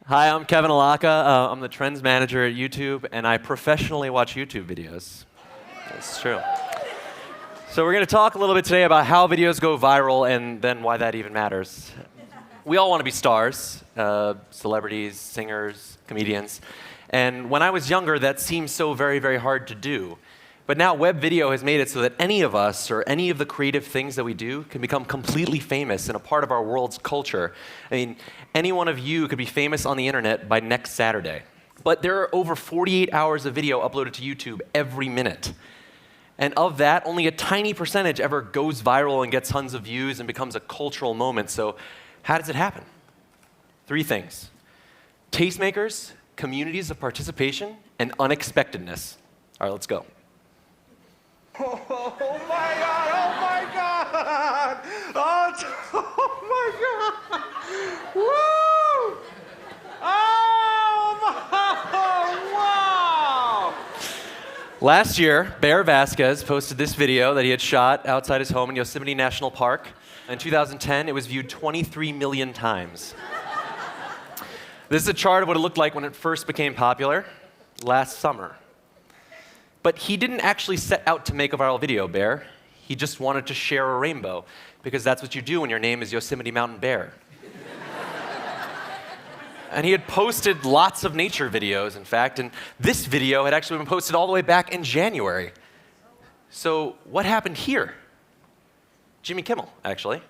Hi, I'm Kevin Allocca. I'm the trends manager at YouTube, and I professionally watch YouTube videos. It's true. So we're going to talk a little bit today about how videos go viral and then why that even matters. We all want to be stars, celebrities, singers, comedians. And when I was younger, that seemed so very, very hard to do. But now web video has made it so that any of us or any of the creative things that we do can become completely famous and a part of our world's culture. I mean, any one of you could be famous on the internet by next Saturday. But there are over 48 hours of video uploaded to YouTube every minute. And of that, only a tiny percentage ever goes viral and gets tons of views and becomes a cultural moment. So how does it happen? 3 things: tastemakers, communities of participation, and unexpectedness. All right, let's go. Oh my God, oh my God! Oh my God! Woo! Oh wow! Last year, Bear Vasquez posted this video that he had shot outside his home in Yosemite National Park. In 2010, it was viewed 23 million times. This is a chart of what it looked like when it first became popular last summer. But he didn't actually set out to make a viral video, Bear. He just wanted to share a rainbow, because that's what you do when your name is Yosemite Mountain Bear. And he had posted lots of nature videos, in fact, and this video had actually been posted all the way back in January. So what happened here? Jimmy Kimmel, actually.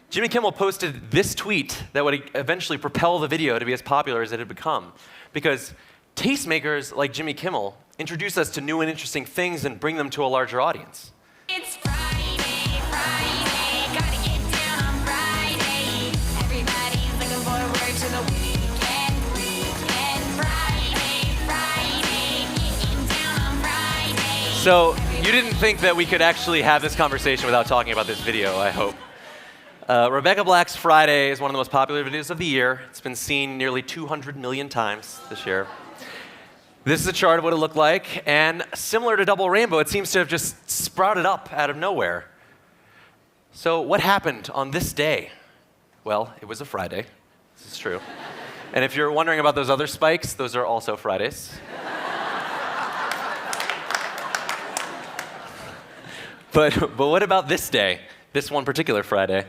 Jimmy Kimmel posted this tweet that would eventually propel the video to be as popular as it had become, because tastemakers like Jimmy Kimmel introduce us to new and interesting things and bring them to a larger audience. It's Friday, Friday, gotta get down on Friday. Everybody's looking forward to the weekend, Friday, Friday, getting down on Friday. So you didn't think that we could actually have this conversation without talking about this video, I hope. Rebecca Black's Friday is one of the most popular videos of the year. It's been seen nearly 200 million times this year. This is a chart of what it looked like, and similar to Double Rainbow, it seems to have just sprouted up out of nowhere. So what happened on this day? Well, it was a Friday. This is true. And if you're wondering about those other spikes, those are also Fridays. But what about this day, this one particular Friday?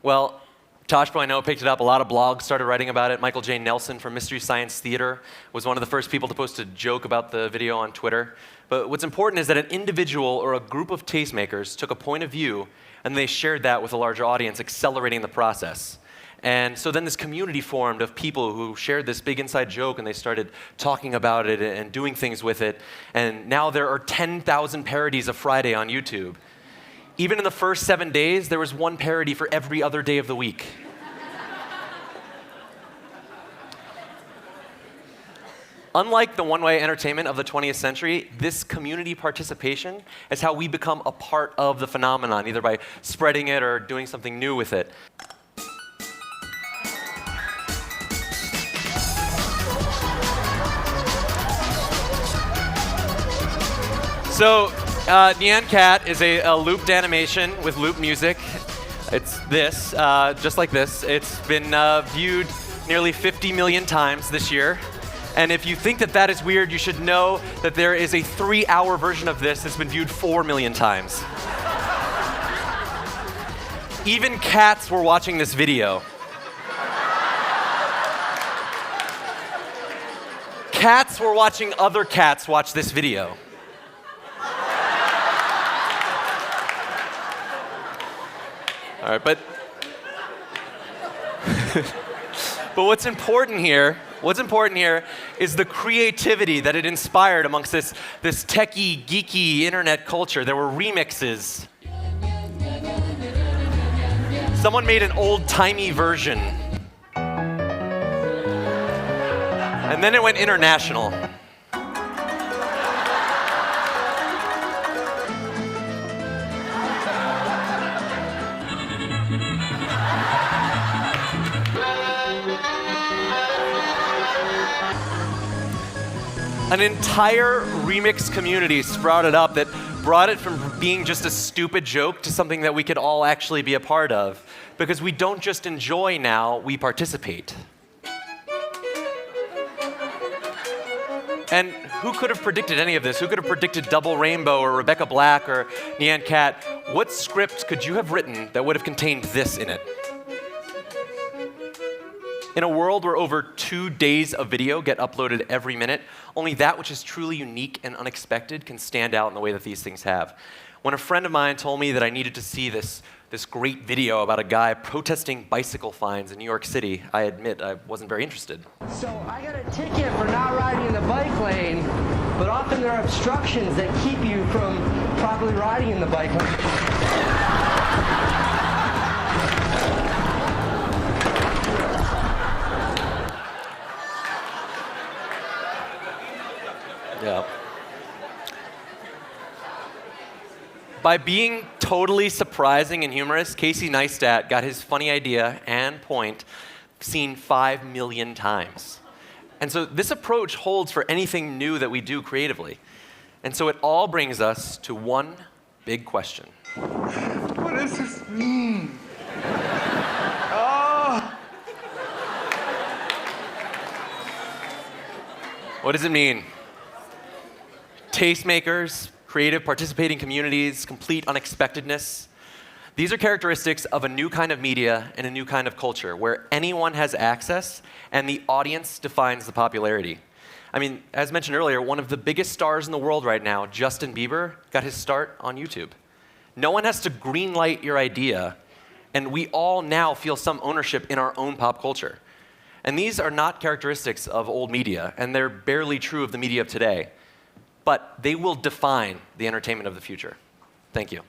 Well, Tosh I know picked it up. A lot of blogs started writing about it. Michael J. Nelson from Mystery Science Theater was one of the first people to post a joke about the video on Twitter. But what's important is that an individual or a group of tastemakers took a point of view and they shared that with a larger audience, accelerating the process. And so then this community formed of people who shared this big inside joke, and they started talking about it and doing things with it. And now there are 10,000 parodies of Friday on YouTube. Even in the first 7 days, there was one parody for every other day of the week. Unlike the one-way entertainment of the 20th century, this community participation is how we become a part of the phenomenon, either by spreading it or doing something new with it. So, Nyan Cat is a looped animation with loop music. It's this, just like this. It's been viewed nearly 50 million times this year. And if you think that that is weird, you should know that there is a 3-hour version of this that's been viewed 4 million times. Even cats were watching this video. Cats were watching other cats watch this video. All right, but what's important here is the creativity that it inspired amongst this techie, geeky internet culture. There were remixes. Someone made an old-timey version. And then it went international. An entire remix community sprouted up that brought it from being just a stupid joke to something that we could all actually be a part of. Because we don't just enjoy now, we participate. And who could have predicted any of this? Who could have predicted Double Rainbow or Rebecca Black or Nyan Cat? What script could you have written that would have contained this in it? In a world where over 2 days of video get uploaded every minute, only that which is truly unique and unexpected can stand out in the way that these things have. When a friend of mine told me that I needed to see this great video about a guy protesting bicycle fines in New York City, I admit I wasn't very interested. So I got a ticket for not riding in the bike lane, but often there are obstructions that keep you from properly riding in the bike lane. Yeah. By being totally surprising and humorous, Casey Neistat got his funny idea and point seen 5 million times. And so this approach holds for anything new that we do creatively. And so it all brings us to one big question. What does this mean? Oh. What does it mean? Tastemakers, creative participating communities, complete unexpectedness. These are characteristics of a new kind of media and a new kind of culture where anyone has access and the audience defines the popularity. I mean, as mentioned earlier, one of the biggest stars in the world right now, Justin Bieber, got his start on YouTube. No one has to greenlight your idea, and we all now feel some ownership in our own pop culture. And these are not characteristics of old media, and they're barely true of the media of today. But they will define the entertainment of the future. Thank you.